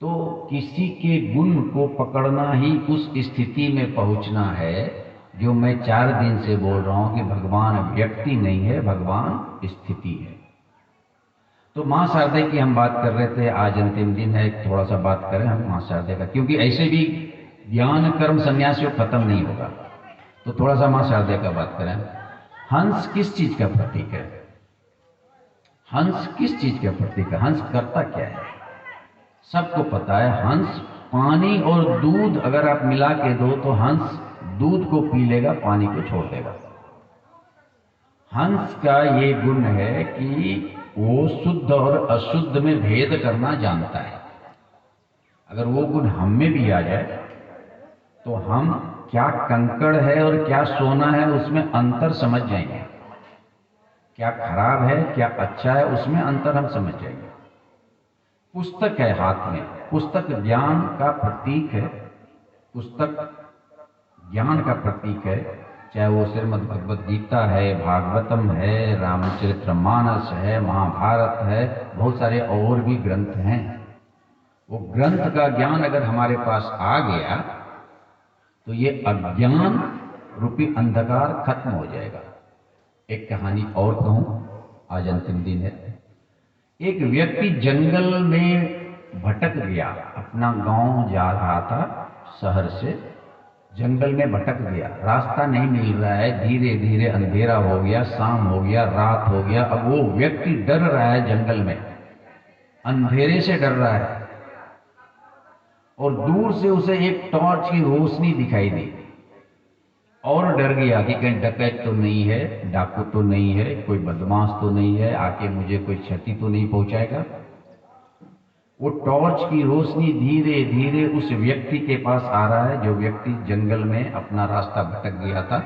तो किसी के गुण को पकड़ना ही उस स्थिति में पहुंचना है जो मैं 4 दिन से बोल रहा हूं कि भगवान व्यक्ति नहीं है, भगवान स्थिति है। तो मां शारदे की हम बात कर रहे थे, आज अंतिम दिन है, थोड़ा सा बात करें हम मां शारदे का, क्योंकि ऐसे भी ज्ञान कर्म संन्यास योग खत्म नहीं होगा, तो थोड़ा सा मां शारदे का बात करें। हंस किस चीज का प्रतीक है? हंस किस चीज का प्रतीक है? हंस करता क्या है? सबको पता है, हंस पानी और दूध अगर आप मिला के दो तो हंस दूध को पी लेगा, पानी को छोड़ देगा। हंस का ये गुण है कि वो शुद्ध और अशुद्ध में भेद करना जानता है। अगर वो गुण हम में भी आ जाए तो हम क्या कंकड़ है और क्या सोना है उसमें अंतर समझ जाएंगे, क्या खराब है क्या अच्छा है उसमें अंतर हम समझ जाएंगे। पुस्तक है हाथ में, पुस्तक ज्ञान का प्रतीक है, पुस्तक ज्ञान का प्रतीक है, चाहे वो श्रीमद् भगवद गीता है, भागवतम है, रामचरितमानस है, महाभारत है, बहुत सारे और भी ग्रंथ हैं। वो ग्रंथ का ज्ञान अगर हमारे पास आ गया तो ये अज्ञान रूपी अंधकार खत्म हो जाएगा। एक कहानी और कहूं, आज अंतिम दिन है। एक व्यक्ति जंगल में भटक गया, अपना गांव जा रहा था, शहर से जंगल में भटक गया, रास्ता नहीं मिल रहा है, धीरे धीरे अंधेरा हो गया, शाम हो गया, रात हो गया। अब वो व्यक्ति डर रहा है, जंगल में अंधेरे से डर रहा है और दूर से उसे एक टॉर्च की रोशनी दिखाई दी और डर गया कि कहीं डकैत तो नहीं है, डाकू तो नहीं है, कोई बदमाश तो नहीं है, आके मुझे कोई क्षति तो नहीं पहुंचाएगा। वो टॉर्च की रोशनी धीरे धीरे उस व्यक्ति के पास आ रहा है, जो व्यक्ति जंगल में अपना रास्ता भटक गया था।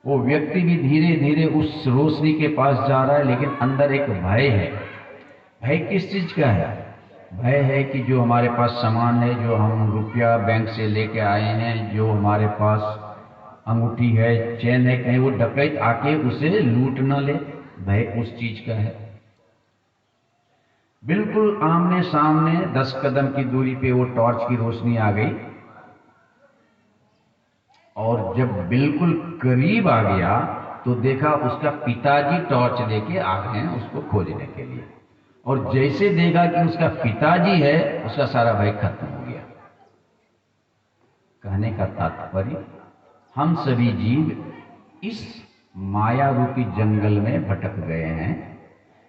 वो व्यक्ति भी धीरे धीरे उस रोशनी के पास जा रहा है, लेकिन अंदर एक भय है। भय किस चीज का है? भय है कि जो हमारे पास सामान है, जो हम रुपया बैंक से लेके आए हैं, जो हमारे पास अंगूठी है, चैन है, कहीं वो डकैत आके उसे लूट न ले, भय उस चीज का है। बिल्कुल आमने सामने 10 कदम की दूरी पे वो टॉर्च की रोशनी आ गई और जब बिल्कुल करीब आ गया तो देखा उसका पिताजी टॉर्च लेके आ गए हैं उसको खोजने के लिए, और जैसे देखा कि उसका पिताजी है, उसका सारा भय खत्म हो गया। कहने का तात्पर्य, हम सभी जीव इस माया रूपी जंगल में भटक गए हैं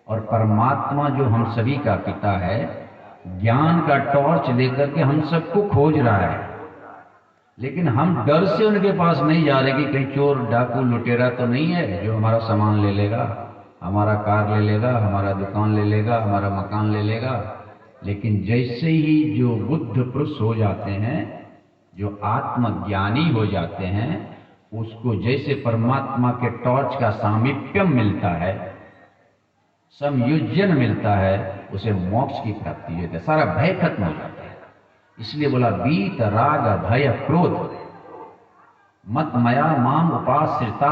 और परमात्मा जो हम सभी का पिता है, ज्ञान का टॉर्च लेकर के हम सबको खोज रहा है, लेकिन हम डर से उनके पास नहीं जा रहे कि कहीं चोर डाकू लुटेरा तो नहीं है जो हमारा सामान ले लेगा, हमारा कार ले लेगा, हमारा दुकान ले लेगा, हमारा मकान ले लेगा। लेकिन जैसे ही जो बुद्ध पुरुष हो जाते हैं, जो आत्मज्ञानी हो जाते हैं, उसको जैसे परमात्मा के टॉर्च का सामीप्यम मिलता है, समयुज्यन मिलता है, उसे मोक्ष की प्राप्ति होती है, सारा भय खत्म हो जाता है। इसलिए बोला बीत राग भय क्रोध मत मया माम उपाश्रिता।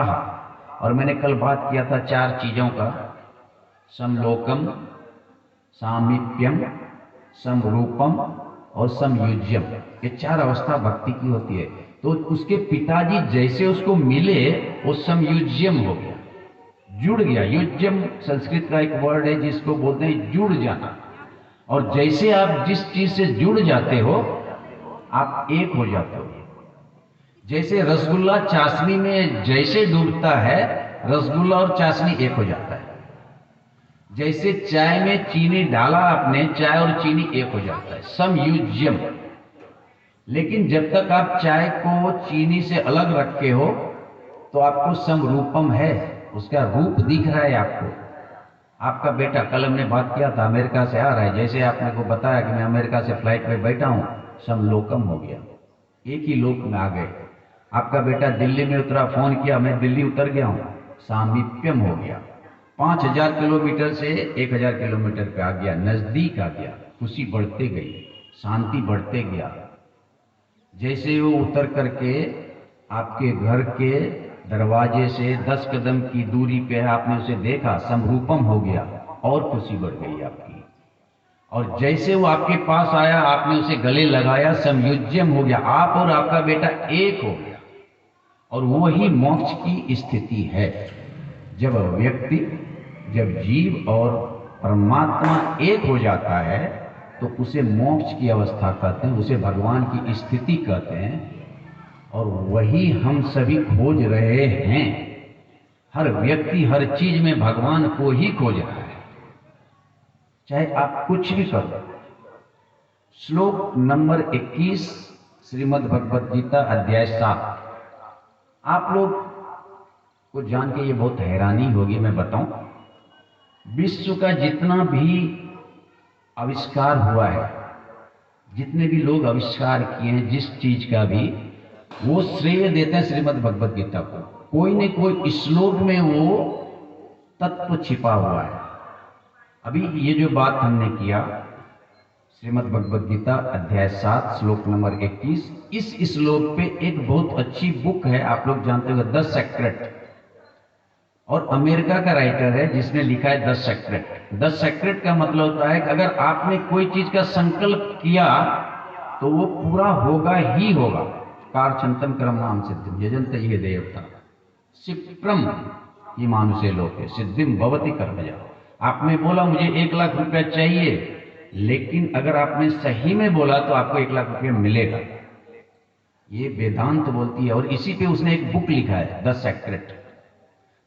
और मैंने कल बात किया था 4 चीजों का, समलोकम, सामीप्यम, समरूपम और समयुज्यम। ये 4 अवस्था भक्ति की होती है। तो उसके पिताजी जैसे उसको मिले, वो समयुज्यम हो गया, जुड़ गया। युज्यम संस्कृत का एक वर्ड है जिसको बोलते हैं जुड़ जाना। और जैसे आप जिस चीज से जुड़ जाते हो, आप एक हो जाते हो। जैसे रसगुल्ला चाशनी में जैसे डूबता है, रसगुल्ला और चाशनी एक हो जाता है। जैसे चाय में चीनी डाला आपने, चाय और चीनी एक हो जाता है, समयुज्यम। लेकिन जब तक आप चाय को चीनी से अलग रखे हो तो आपको समरूपम है, उसका रूप दिख रहा है आपको। आपका बेटा, कल हमने बात किया था, अमेरिका से आ रहा है, जैसे आपने को बताया कि मैं अमेरिका से फ्लाइट में बैठा हूं, समलोकम हो गया, एक ही लोक में आ गए। आपका बेटा दिल्ली में उतरा, फोन किया, मैं दिल्ली उतर गया हूं, सामीप्यम हो गया। 5000 किलोमीटर से 1000 किलोमीटर पे आ गया, नजदीक आ गया, खुशी बढ़ते गई, शांति बढ़ते गया। जैसे वो उतर करके आपके घर के दरवाजे से 10 कदम की दूरी पे है, आपने उसे देखा, समरूपम हो गया और खुशी बढ़ गई आपकी। और जैसे वो आपके पास आया, आपने उसे गले लगाया, संयुज्यम हो गया, आप और आपका बेटा एक हो गया। और वही मोक्ष की स्थिति है। जब व्यक्ति, जब जीव और परमात्मा एक हो जाता है तो उसे मोक्ष की अवस्था कहते हैं, उसे भगवान की स्थिति कहते हैं। और वही हम सभी खोज रहे हैं। हर व्यक्ति हर चीज में भगवान को ही खोज रहा है, चाहे आप कुछ भी करो। श्लोक नंबर 21 श्रीमद् भगवद गीता अध्याय 7। आप लोग को जान के ये बहुत हैरानी होगी, मैं बताऊं। विश्व का जितना भी आविष्कार हुआ है, जितने भी लोग आविष्कार किए हैं जिस चीज का भी, वो श्रेय देते हैं श्रीमद् भगवद गीता को। कोई न कोई श्लोक में वो तत्व छिपा हुआ है। अभी ये जो बात हमने किया, श्रीमद् भगवद गीता अध्याय 7 श्लोक नंबर 21, इस श्लोक पे एक बहुत अच्छी बुक है, आप लोग जानते हो, द सेक्रेट। और अमेरिका का राइटर है जिसने लिखा है द सेक्रेट। द सेक्रेट का मतलब होता है कि अगर आपने कोई चीज का संकल्प किया तो वो पूरा होगा ही होगा। कारचंतन कर्म नाम सिद्धिम यजंत ये देवता सिप्रम ये मानुषे लोके सिद्धिम भवति कर्मजा। आपने बोला मुझे 1 लाख रुपया चाहिए, लेकिन अगर आपने सही में बोला तो आपको 1 लाख रुपया मिलेगा। ये वेदांत बोलती है। और इसी पे उसने एक बुक लिखा है द सेक्रेट।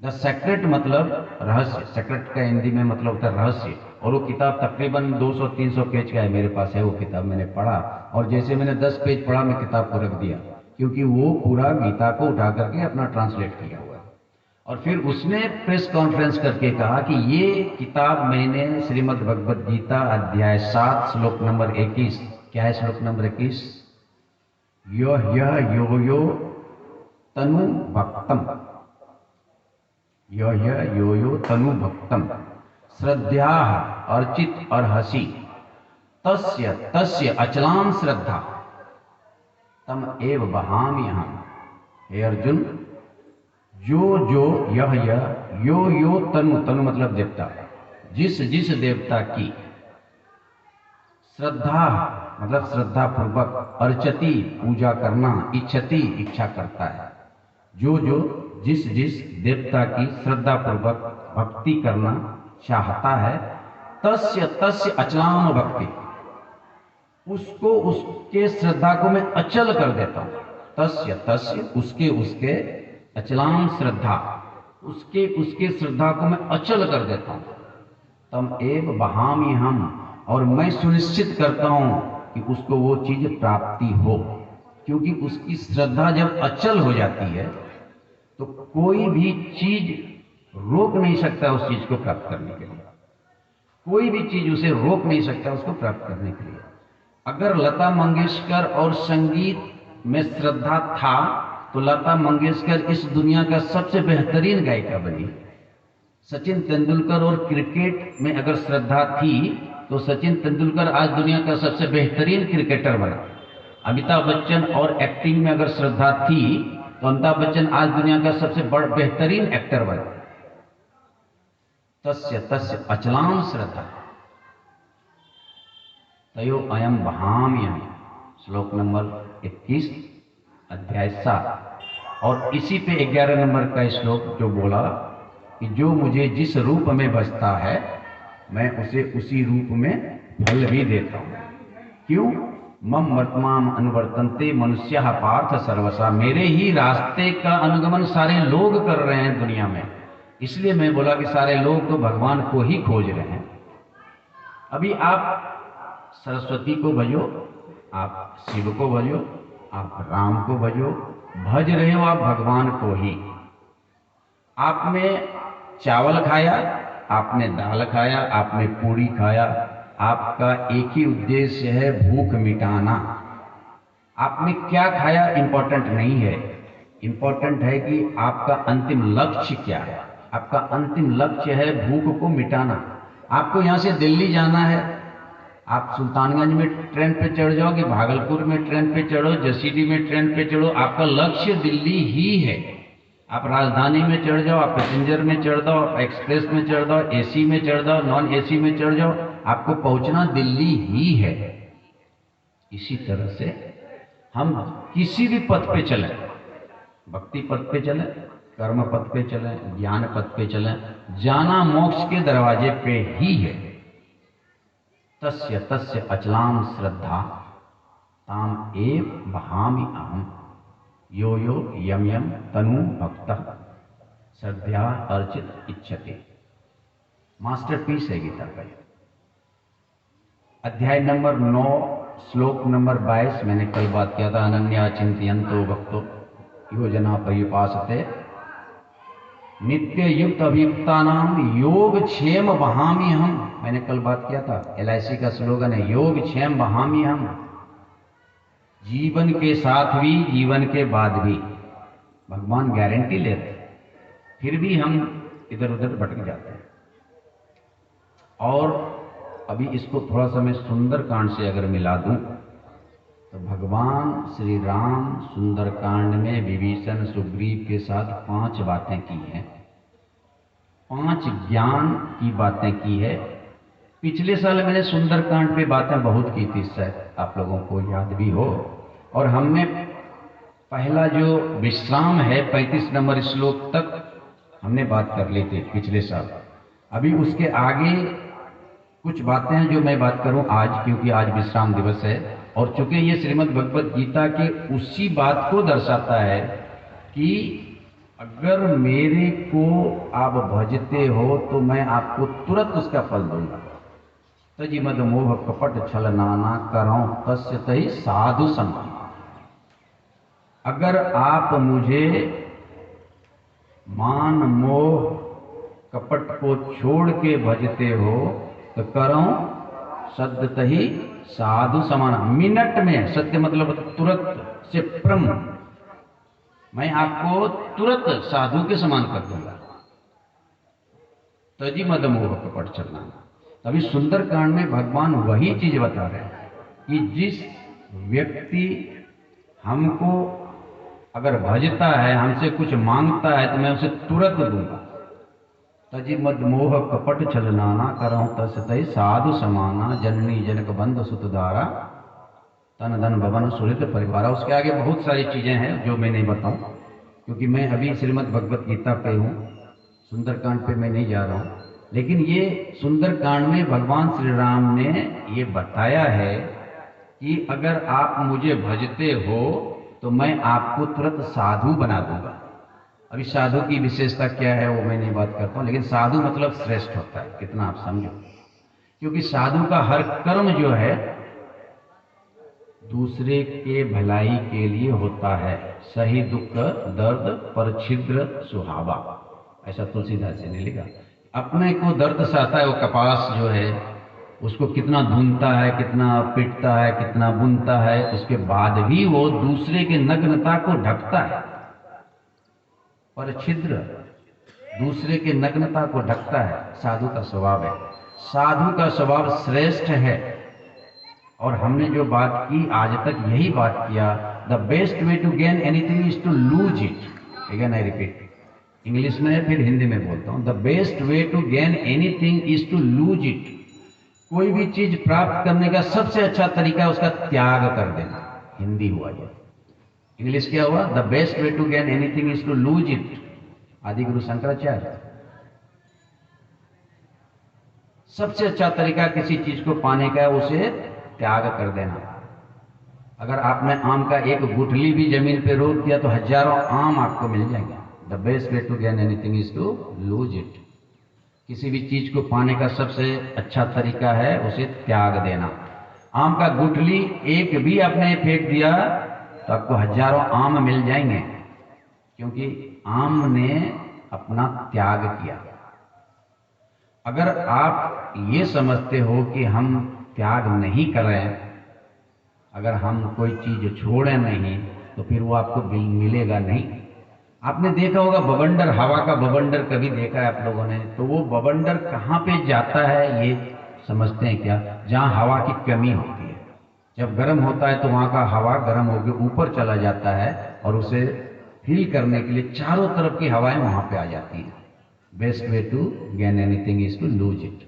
द सेक्रेट मतलब रहस्य, सेक्रेट का हिंदी में मतलब होता है रहस्य। और वो किताब तकरीबन 200-300 पेज का है, मेरे पास है वो किताब, मैंने पढ़ा। और जैसे मैंने 10 पेज पढ़ा, मैं किताब को रख दिया, क्योंकि वो पूरा गीता को उठा करके अपना ट्रांसलेट किया हुआ है। और फिर उसने प्रेस कॉन्फ्रेंस करके कहा कि ये किताब मैंने श्रीमद् भगवद गीता अध्याय 7 श्लोक नंबर 21, क्या है श्लोक नंबर 21? यो यो तनु भक्तम, यो तनु भक्तम श्रद्धा अर्चित अर्हसि तस्य तस्य अचलाम श्रद्धा तम एव बहामि हम। हे अर्जुन, जो यह यो तनु मतलब देवता, जिस देवता की श्रद्धा मतलब श्रद्धा पूर्वक, अर्चति पूजा करना, इच्छति इच्छा करता है, जो जिस देवता की श्रद्धा पूर्वक भक्ति करना चाहता है, तस्य अचलाम भक्ति, उसको उसके श्रद्धा को मैं अचल कर देता हूं। तस्य उसके अचलाम श्रद्धा, उसके श्रद्धा को मैं अचल कर देता हूं। तम एव बहामि हम, और मैं सुनिश्चित करता हूं कि उसको वो चीज प्राप्ति हो। क्योंकि उसकी श्रद्धा जब अचल हो जाती है तो कोई भी चीज रोक नहीं सकता उस चीज को प्राप्त करने के लिए। कोई भी चीज उसे रोक नहीं सकता उसको प्राप्त करने के लिए। अगर लता मंगेशकर और संगीत में श्रद्धा था तो लता मंगेशकर इस दुनिया का सबसे बेहतरीन गायिका बनी। सचिन तेंदुलकर और क्रिकेट में अगर श्रद्धा थी तो सचिन तेंदुलकर आज दुनिया का सबसे बेहतरीन क्रिकेटर बना। अमिताभ बच्चन और एक्टिंग में अगर श्रद्धा थी तो अमिताभ बच्चन आज दुनिया का सबसे बेहतरीन एक्टर बना। तस्य अचलाम श्रद्धा तयो अयम बहाम्यहम्, श्लोक नंबर 21 अध्याय 7। और इसी पे 11 नंबर का श्लोक जो बोला कि जो मुझे जिस रूप में बसता है मैं उसे उसी रूप में फल भी देता हूं। क्यों? मम वर्तमान अनुवर्तन्ते मनुष्यः पार्थ सर्वसा, मेरे ही रास्ते का अनुगमन सारे लोग कर रहे हैं दुनिया में। इसलिए मैं बोला कि सारे लोग तो भगवान को ही खोज रहे हैं। अभी आप सरस्वती को भजो, आप शिव को भजो, आप राम को भजो, भज रहे हो आप भगवान को ही। आपने चावल खाया, आपने दाल खाया, आपने पूरी खाया, आपका एक ही उद्देश्य है भूख मिटाना। आपने क्या खाया इंपॉर्टेंट नहीं है, इंपॉर्टेंट है कि आपका अंतिम लक्ष्य क्या है। आपका अंतिम लक्ष्य है भूख को मिटाना। आपको यहाँ से दिल्ली जाना है, आप सुल्तानगंज में ट्रेन पे चढ़ जाओ कि भागलपुर में ट्रेन पे चढ़ो, जसीडीह में ट्रेन पे चढ़ो, आपका लक्ष्य दिल्ली ही है। आप राजधानी में चढ़ जाओ, आप पैसेंजर में चढ़ जाओ, आप एक्सप्रेस में चढ़ जाओ, एसी में चढ़ जाओ, नॉन एसी में चढ़ जाओ, आपको पहुंचना दिल्ली ही है। इसी तरह से हम किसी भी पथ पे चलें, भक्ति पथ पे चलें, कर्म पथ पे चलें, ज्ञान पथ पे चलें, जाना मोक्ष के दरवाजे पे ही है। तस्य तस्य अचलाम श्रद्धा ताम एव बहामि अहम यो यो यम यम तनु भक्तः श्रद्धा अर्चित इच्छते। मास्टरपीस है गीता का। अध्याय नंबर 9 श्लोक नंबर 22 मैंने कल बात किया था। अनन्या चिंतयन्तो भक्तो योजना पर्युपासते नित्य युक्त अभियुक्ता नाम योग क्षेम बहामी हम। मैंने कल बात किया था, LIC का स्लोगन है योग क्षेम बहामी हम। जीवन के साथ भी जीवन के बाद भी भगवान गारंटी लेते, फिर भी हम इधर उधर भटक जाते हैं। और अभी इसको थोड़ा सा मैं सुंदरकांड से अगर मिला दूं तो भगवान श्री राम सुंदरकांड में विभीषण सुग्रीव के साथ 5 बातें की हैं, 5 ज्ञान की बातें की है। पिछले साल मैंने सुंदरकांड पे बातें बहुत की थी, शायद आप लोगों को याद भी हो। और हमने पहला जो विश्राम है 35 नंबर श्लोक तक हमने बात कर ली थी पिछले साल। अभी उसके आगे कुछ बातें हैं जो मैं बात करूं आज, क्योंकि आज विश्राम दिवस है और चूंकि ये श्रीमद् भगवत गीता के उसी बात को दर्शाता है कि अगर मेरे को आप भजते हो तो मैं आपको तुरंत उसका फल दूंगा। तजी मद मोह कपट छल नाना करौ तस्य तहि साधु समान। अगर आप मुझे मान मोह कपट को छोड़ के भजते हो तो करो सद्यत ही साधु समान। मिनट में, सत्य मतलब तुरंत से प्रम, मैं आपको तुरंत साधु के समान कर दूंगा। तजी मद मोह कपट चलना। तभी सुंदरकांड में भगवान वही चीज बता रहे हैं कि जिस व्यक्ति हमको अगर भजता है, हमसे कुछ मांगता है तो मैं उसे तुरंत दूंगा। तजी मद मोह कपट छलनाना करऊं तस तय साधु समाना जननी जनक बंध सुतधारा तन धन भवन सुहृद परिवारा। उसके आगे बहुत सारी चीजें हैं जो मैं नहीं बताऊं, क्योंकि मैं अभी श्रीमद् भगवत गीता पे हूँ, सुंदरकांड पे मैं नहीं जा रहा हूँ। लेकिन ये सुंदरकांड में भगवान श्री राम ने ये बताया है कि अगर आप मुझे भजते हो तो मैं आपको तुरंत साधु बना दूंगा। अभी साधु की विशेषता क्या है वो मैं नहीं बात करता हूँ, लेकिन साधु मतलब श्रेष्ठ होता है, कितना आप समझो। क्योंकि साधु का हर कर्म जो है दूसरे के भलाई के लिए होता है। सही दुख दर्द पर छिद्र सुहावा, ऐसा तुलसीदास जी ने लिखा। अपने को दर्द सहता है, वो कपास जो है उसको कितना धुनता है, कितना पीटता है, कितना बुनता है, उसके बाद भी वो दूसरे के नग्नता को ढकता है। पर छिद्र दूसरे के नग्नता को ढकता है, साधु का स्वभाव है। साधु का स्वभाव श्रेष्ठ है। और हमने जो बात की आज तक यही बात किया, the best way to gain anything is to lose it. Again I repeat, English में फिर हिंदी में बोलता हूँ, the best way to gain anything is to lose it. कोई भी चीज प्राप्त करने का सबसे अच्छा तरीका है उसका त्याग कर देना। हिंदी हुआ ये, इंग्लिश क्या हुआ? The best way to gain anything is to lose it. Adi Guru Shankaracharya. सबसे अच्छा तरीका किसी चीज को पाने का है उसे त्याग कर देना। अगर आपने आम का एक गुठली भी जमीन पे रोक दिया तो हजारों आम आपको मिल जाएंगे। The best way to gain anything is to lose it. किसी भी चीज को पाने का सबसे अच्छा तरीका है उसे त्याग देना। आम का गुठली एक भी आपने फेंक दिया तो आपको हजारों आम मिल जाएंगे, क्योंकि आम ने अपना त्याग किया। अगर आप ये समझते हो कि हम त्याग नहीं कर रहे हैं, अगर हम कोई चीज छोड़े नहीं तो फिर वो आपको मिलेगा नहीं। आपने देखा होगा बवंडर, हवा का बवंडर कभी देखा है आप लोगों ने? तो वो बवंडर कहाँ पे जाता है ये समझते हैं क्या? जहाँ हवा की कमी होती है। जब गर्म होता है तो वहाँ का हवा गर्म होकर ऊपर चला जाता है और उसे फील करने के लिए चारों तरफ की हवाएं वहाँ पे आ जाती हैं। Best way to gain anything is to lose it.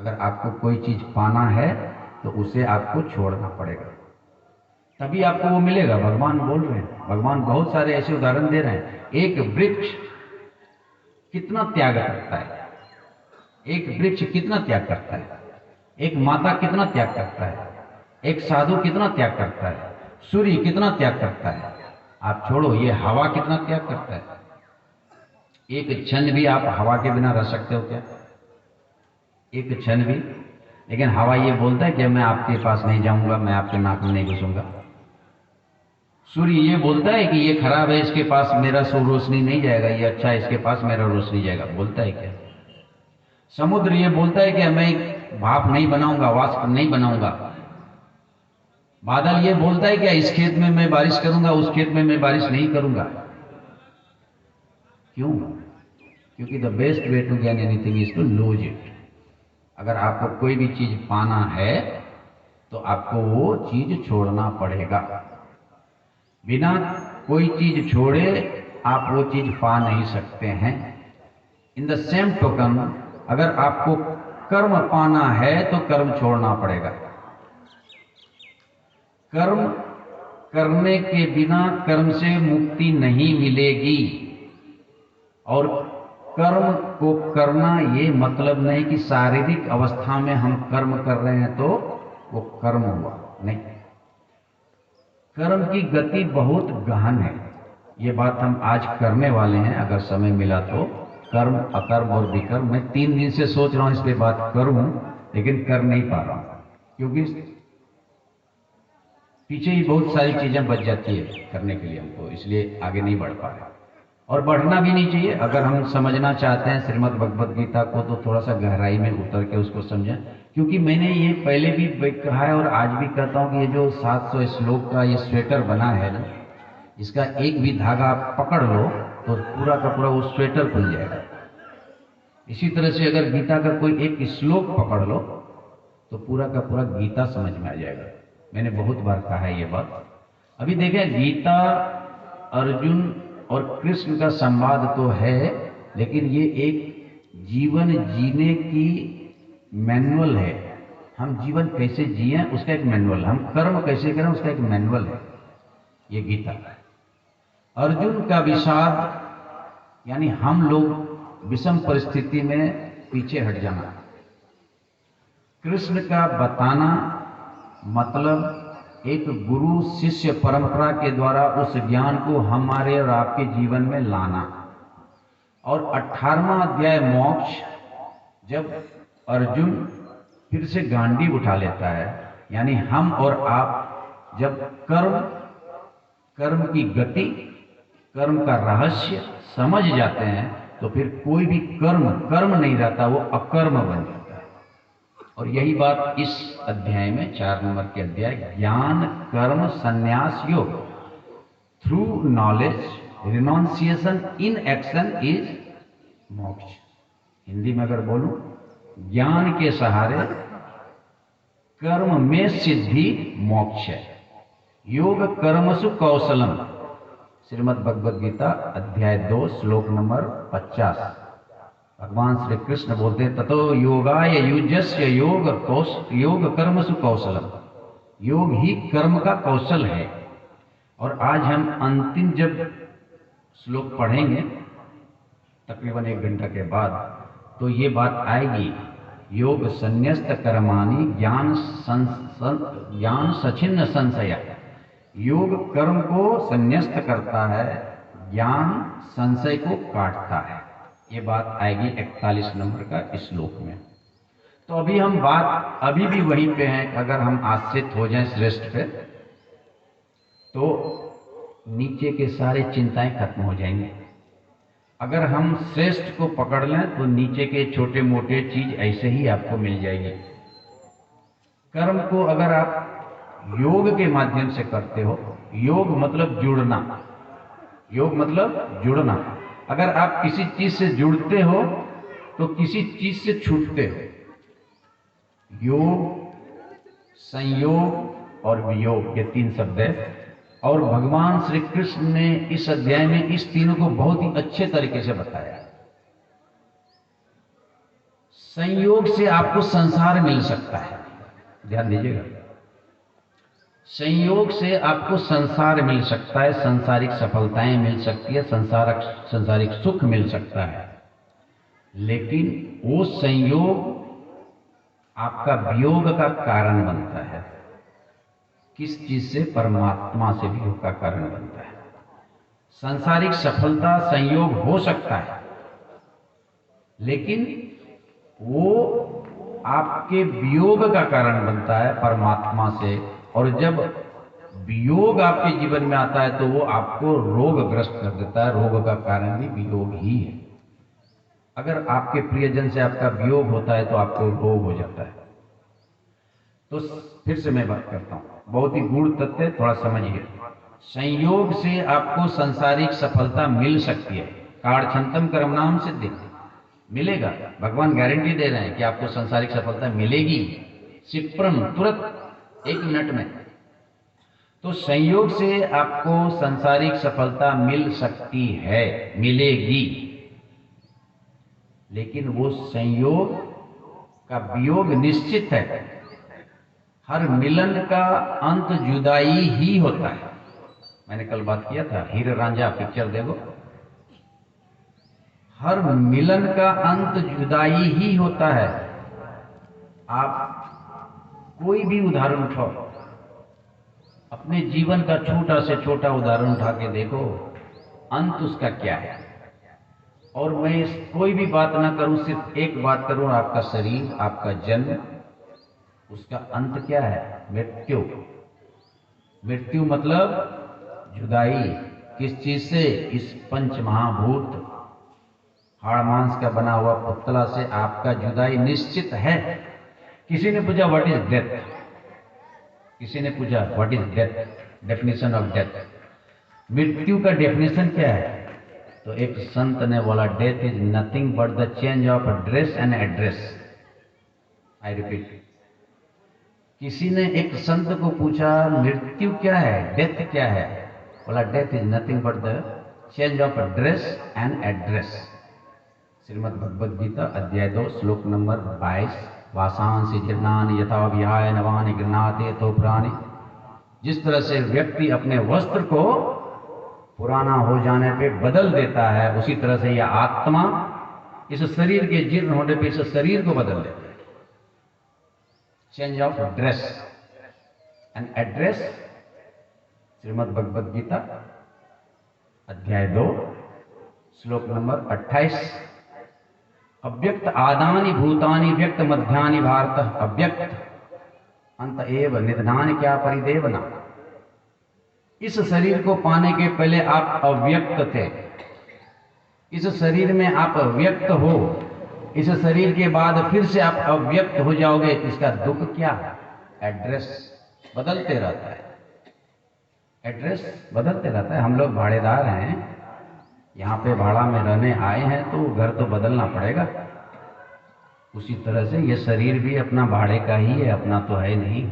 अगर आपको कोई चीज पाना है तो उसे आपको छोड़ना पड़ेगा, तभी आपको वो मिलेगा। भगवान बोल रहे हैं, भगवान बहुत सारे ऐसे उदाहरण दे रहे हैं। एक वृक्ष कितना त्याग करता है, एक वृक्ष कितना त्याग करता है, एक माता कितना त्याग करता है, एक साधु कितना त्याग करता है, सूर्य कितना त्याग करता है। आप छोड़ो, ये हवा कितना त्याग करता है। एक क्षण भी आप हवा के बिना रह सकते हो क्या? एक क्षण भी? लेकिन हवा ये बोलता है कि मैं आपके पास नहीं जाऊंगा, मैं आपके नाक में नहीं घुसूंगा। सूर्य ये बोलता है कि ये खराब है, इसके पास मेरा रोशनी नहीं जाएगा, ये अच्छा है, इसके पास मेरा रोशनी जाएगा। बोलता है क्या? समुद्र ये बोलता है कि मैं भाप नहीं बनाऊंगा, वाष्प नहीं बनाऊंगा। बादल ये बोलता है कि इस खेत में मैं बारिश करूंगा, उस खेत में मैं बारिश नहीं करूंगा। क्यों? क्योंकि the best way to gain anything is to lose it. अगर आपको कोई भी चीज पाना है तो आपको वो चीज छोड़ना पड़ेगा। बिना कोई चीज छोड़े आप वो चीज पा नहीं सकते हैं। इन द सेम टोकन, अगर आपको कर्म पाना है तो कर्म छोड़ना पड़ेगा। कर्म करने के बिना कर्म से मुक्ति नहीं मिलेगी। और कर्म को करना ये मतलब नहीं कि शारीरिक अवस्था में हम कर्म कर रहे हैं तो वो कर्म हुआ, नहीं। कर्म की गति बहुत गहन है। ये बात हम आज करने वाले हैं, अगर समय मिला तो। कर्म, अकर्म और विकर्म, मैं 3 दिन से सोच रहा हूं इस पे बात करूं, लेकिन कर नहीं पा रहा हूं, क्योंकि पीछे ही बहुत सारी चीजें बच जाती है करने के लिए हमको, इसलिए आगे नहीं बढ़ पा रहे। और बढ़ना भी नहीं चाहिए। अगर हम समझना चाहते हैं श्रीमद् भगवद गीता को तो थोड़ा सा गहराई में उतर के उसको समझें। क्योंकि मैंने ये पहले भी कहा है और आज भी कहता हूँ कि ये जो 700 श्लोक का ये स्वेटर बना है ना, इसका एक भी धागा आप पकड़ लो तो पूरा का पूरा वो स्वेटर खुल जाएगा। इसी तरह से अगर गीता का कोई एक श्लोक पकड़ लो तो पूरा का पूरा गीता समझ में आ जाएगा। मैंने बहुत बार कहा है ये बात। अभी देखें, गीता अर्जुन और कृष्ण का संवाद तो है, लेकिन ये एक जीवन जीने की मैनुअल है। हम जीवन कैसे जिए उसका एक मैनुअल, हम कर्म कैसे करें उसका एक मैनुअल है ये गीता। अर्जुन का विषाद यानी हम लोग विषम परिस्थिति में पीछे हट जाना। कृष्ण का बताना मतलब एक गुरु शिष्य परंपरा के द्वारा उस ज्ञान को हमारे और आपके जीवन में लाना। और 18वां अध्याय मोक्ष, जब अर्जुन फिर से गांडीव उठा लेता है, यानी हम और आप जब कर्म की गति, कर्म का रहस्य समझ जाते हैं तो फिर कोई भी कर्म नहीं रहता, वो अकर्म बन जाता है। और यही बात इस अध्याय में 4 नंबर के अध्याय, ज्ञान कर्म संन्यास योग, through knowledge renunciation in action is moksha. Hindi में अगर बोलूं, ज्ञान के सहारे कर्म में सिद्धि मोक्ष है। योग कर्मसु कौशलम, श्रीमद् भगवद गीता अध्याय 2 श्लोक नंबर 50। भगवान श्री कृष्ण बोलते हैं, ततो योगाय युज्यस्य योग कर्मसु कौशलम। योग ही कर्म का कौशल है। और आज हम अंतिम जब श्लोक पढ़ेंगे तकरीबन 1 घंटा के बाद, तो ये बात आएगी, योग संन्यस्त कर्माणि ज्ञान सचिन्न संशय। योग कर्म को संन्यस्त करता है, ज्ञान संशय को काटता है। ये बात आएगी 41 नंबर का श्लोक में। तो अभी हम बात अभी भी वहीं पे हैं। अगर हम आश्रित हो जाएं श्रेष्ठ पे तो नीचे के सारे चिंताएं खत्म हो जाएंगी। अगर हम श्रेष्ठ को पकड़ लें तो नीचे के छोटे मोटे चीज ऐसे ही आपको मिल जाएगी। कर्म को अगर आप योग के माध्यम से करते हो, योग मतलब जुड़ना, योग मतलब जुड़ना। अगर आप किसी चीज से जुड़ते हो तो किसी चीज से छूटते हो। योग, संयोग और वियोग, ये 3 शब्द है। और भगवान श्री कृष्ण ने इस अध्याय में इस तीनों को बहुत ही अच्छे तरीके से बताया। संयोग से आपको संसार मिल सकता है, ध्यान दीजिएगा। संयोग से आपको संसार मिल सकता है, संसारिक सफलताएं मिल सकती है, संसारिक सुख मिल सकता है, लेकिन वो संयोग आपका वियोग का कारण बनता है। किस चीज से? परमात्मा से वियोग का कारण बनता है। सांसारिक सफलता संयोग हो सकता है, लेकिन वो आपके वियोग का कारण बनता है परमात्मा से। और जब वियोग आपके जीवन में आता है तो वो आपको रोगग्रस्त कर देता है। रोग का कारण भी वियोग ही है। अगर आपके प्रियजन से आपका वियोग होता है तो आपको रोग हो जाता है। तो फिर से मैं बात करता हूं, बहुत ही गूढ़ तथ्य, थोड़ा समझिए। संयोग से आपको संसारिक सफलता मिल सकती है। कार्डछंतम कर्मणाम सिद्धि, मिलेगा। भगवान गारंटी दे रहे हैं कि आपको संसारिक सफलता मिलेगी, क्षिप्रम, तुरंत, 1 मिनट में। तो संयोग से आपको संसारिक सफलता मिल सकती है, मिलेगी, लेकिन वो संयोग का वियोग निश्चित है। हर मिलन का अंत जुदाई ही होता है। मैंने कल बात किया था, हीर रांझा पिक्चर देखो, हर मिलन का अंत जुदाई ही होता है। आप कोई भी उदाहरण उठाओ, अपने जीवन का छोटा से छोटा उदाहरण उठा के देखो, अंत उसका क्या है। और मैं कोई भी बात ना करूं, सिर्फ एक बात करूं, आपका शरीर, आपका जन्म, उसका अंत क्या है? मृत्यु। मृत्यु मतलब जुदाई। किस चीज से? इस पंच महाभूत हाड़ मांस का बना हुआ पुतला से आपका जुदाई निश्चित है। किसी ने पूछा व्हाट इज डेथ? किसी ने पूछा what is death, definition of death, मृत्यु का डेफिनेशन क्या है? तो एक संत ने बोला, death is nothing but the change of dress and address. I repeat, किसी ने एक संत को पूछा मृत्यु क्या है, डेथ क्या है? बोला death is nothing but the change of dress and address. Shrimad Bhagavad Gita अध्याय 2 श्लोक नंबर 22। वासांसि जीर्णानि यथा विहाय नवानि गृह्णाति तो पुराणि। जिस तरह से व्यक्ति अपने वस्त्र को पुराना हो जाने पे बदल देता है, उसी तरह से यह आत्मा इस शरीर के जीर्ण होने पे इस शरीर को बदल देता है। Change of dress and address, Shrimad Bhagavad Gita अध्याय 2 श्लोक नंबर 28। अव्यक्त आदानि भूतानि व्यक्त मध्यानि भारत अव्यक्त अंत एव निधनानि क्या परिदेवना। इस शरीर को पाने के पहले आप अव्यक्त थे, इस शरीर में आप व्यक्त हो, इस शरीर के बाद फिर से आप अव्यक्त हो जाओगे। इसका दुख क्या है? एड्रेस बदलते रहता है, एड्रेस बदलते रहता है। हम लोग भाड़ेदार हैं, यहाँ पे भाड़ा में रहने आए हैं, तो घर तो बदलना पड़ेगा। उसी तरह से ये शरीर भी अपना भाड़े का ही है, अपना तो है नहीं,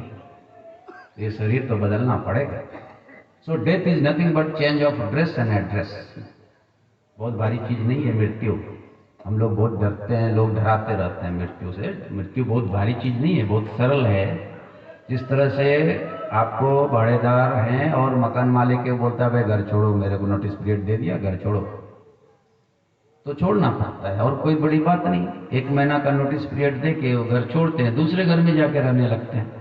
ये शरीर तो बदलना पड़ेगा। So death is nothing but change of dress and address. बहुत भारी चीज नहीं है मृत्यु। हम लोग बहुत डरते हैं, लोग डराते रहते हैं मृत्यु से। मृत्यु बहुत भारी चीज नहीं है, बहुत सरल है। जिस तरह से आपको भाड़ेदार हैं और मकान मालिक के बोलता है भाई घर छोड़ो, मेरे को नोटिस पीरियड दे दिया, घर छोड़ो, तो छोड़ना पड़ता है। और कोई बड़ी बात नहीं, 1 महीना का नोटिस पीरियड दे के वो घर छोड़ते हैं, दूसरे घर में जाके रहने लगते हैं।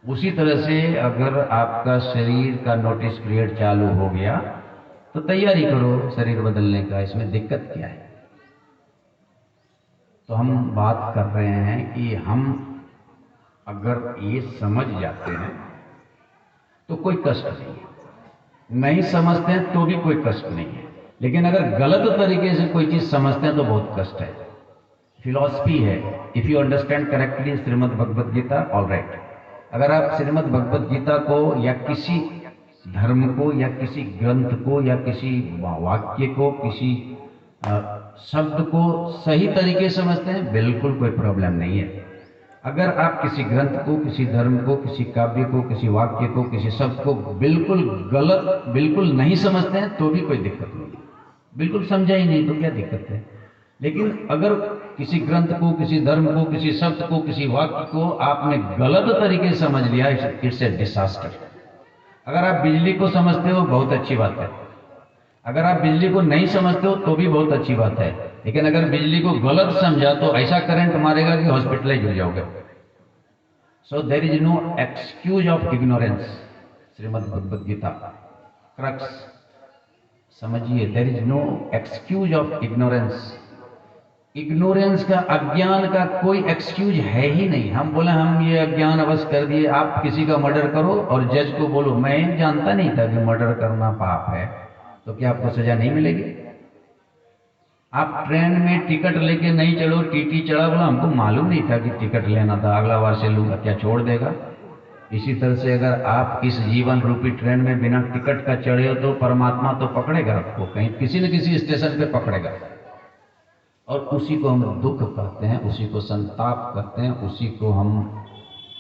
उसी तरह से अगर आपका शरीर का नोटिस पीरियड चालू हो गया तो तैयारी करो शरीर बदलने का, इसमें दिक्कत क्या है? तो हम बात कर रहे हैं कि हम अगर ये समझ जाते हैं तो कोई कष्ट नहीं है, नहीं समझते हैं तो भी कोई कष्ट नहीं है। लेकिन अगर गलत तरीके से कोई चीज समझते हैं तो बहुत कष्ट है। फिलॉसफी है, if you understand correctly Shrimad Bhagavad Gita, all right. अगर आप श्रीमद् भगवद गीता को या किसी धर्म को या किसी ग्रंथ को या किसी वाक्य को, किसी शब्द को सही तरीके से समझते हैं, बिल्कुल कोई प्रॉब्लम नहीं है। अगर आप किसी ग्रंथ को, किसी धर्म को, किसी काव्य को, किसी वाक्य को, किसी शब्द को बिल्कुल गलत, बिल्कुल नहीं समझते हैं तो भी कोई दिक्कत नहीं है। बिल्कुल समझा ही नहीं तो क्या दिक्कत है? लेकिन अगर किसी ग्रंथ को, किसी धर्म को, किसी शब्द को, किसी वाक्य को आपने गलत तरीके से समझ लिया, इट्स ए डिसास्टर। अगर आप बिजली को समझते हो बहुत अच्छी बात है, अगर आप बिजली को नहीं समझते हो तो भी बहुत अच्छी बात है, लेकिन अगर बिजली को गलत समझा तो ऐसा करंट मारेगा कि हॉस्पिटलाइज हो जाओगे। So there is no excuse of ignorance, Shrimad Bhagavad Gita crux समझिए, there is no excuse of ignorance. Ignorance का, अज्ञान का कोई एक्सक्यूज है ही नहीं। हम बोले हम ये अज्ञान अवश्य कर दिए। आप किसी का मर्डर करो और जज को बोलो मैं जानता नहीं था कि मर्डर करना पाप है, तो क्या आपको सजा नहीं मिलेगी? आप ट्रेन में टिकट लेके नहीं चढ़ो, टीटी चढ़ा, बोला हमको मालूम नहीं था कि टिकट लेना था, अगला बार से लूंगा, क्या छोड़ देगा? इसी तरह से अगर आप इस जीवन रूपी ट्रेन में बिना टिकट का चढ़े हो तो परमात्मा तो पकड़ेगा आपको, कहीं किसी न किसी स्टेशन पे पकड़ेगा। और उसी को हम दुख कहते हैं, उसी को संताप कहते हैं, उसी को हम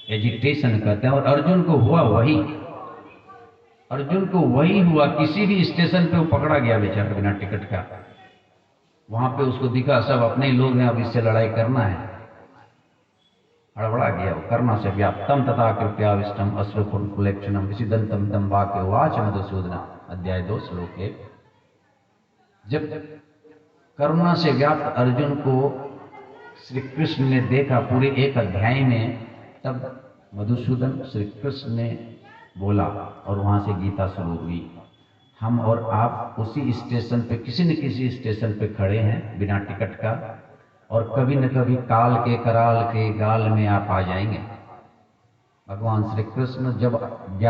एजिटेशन कहते हैं। और अर्जुन को हुआ वही, अर्जुन को वही हुआ। किसी भी स्टेशन पे वो पकड़ा गया बेचारा बिना टिकट का। वहां पे उसको दिखा सब अपने ही लोग हैं, अब इससे लड़ाई करना है, हड़बड़ा गया वो। कर्म से व्याप्तम तथा कृत्याविष्टम अश्रुपुलक्षणम विसिदंतम दम वाक्य वाच मधुसूदन, अध्याय 2 श्लोक 1। जब करुणा से व्याप्त अर्जुन को श्री कृष्ण ने देखा पूरे एक अध्याय में, तब मधुसूदन श्री कृष्ण ने बोला और वहां से गीता शुरू हुई। हम और आप उसी स्टेशन पे, किसी न किसी स्टेशन पे खड़े हैं बिना टिकट का, और कभी न कभी काल के कराल के गाल में आप आ जाएंगे। भगवान श्री कृष्ण जब